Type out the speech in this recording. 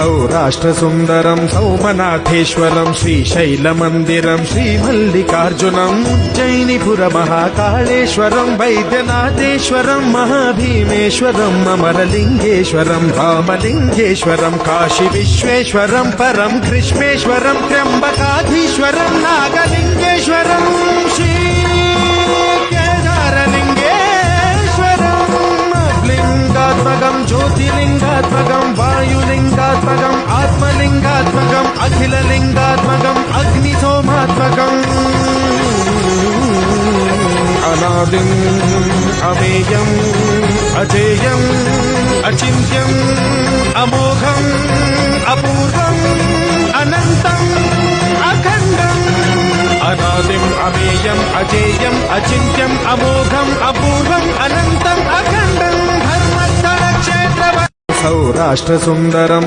सौराष्ट्रसुन्दरं सौमनाथेश्वरं श्रीशैलमन्दिरं श्रीमल्लिकार्जुनम् उज्जयिनीपुरमहाकाळेश्वरं वैद्यनाथेश्वरं महाभीमेश्वरम् अमरलिङ्गेश्वरं रामलिङ्गेश्वरं काशीविश्वेश्वरं परं कृष्णेश्वरं त्र्यम्बकाधीश्वरं नागलिङ्गेश्वरं लिंगात्मकं ज्योतिलिंगात्मकं वायुलिंगात्मकं आत्मलिंगात्मकं अखिललिंगात्मकं अग्निसोमात्मकं अनादिं अमेयं अजेयं अचिन्त्यं अमोघं अपूर्वं अनन्तं अखण्डं अनादिं अमेयं अजेयं अचिन्त्यं अमोघं अपूर्वं अनन्तं अखण्डं सौराष्ट्रसुन्दरं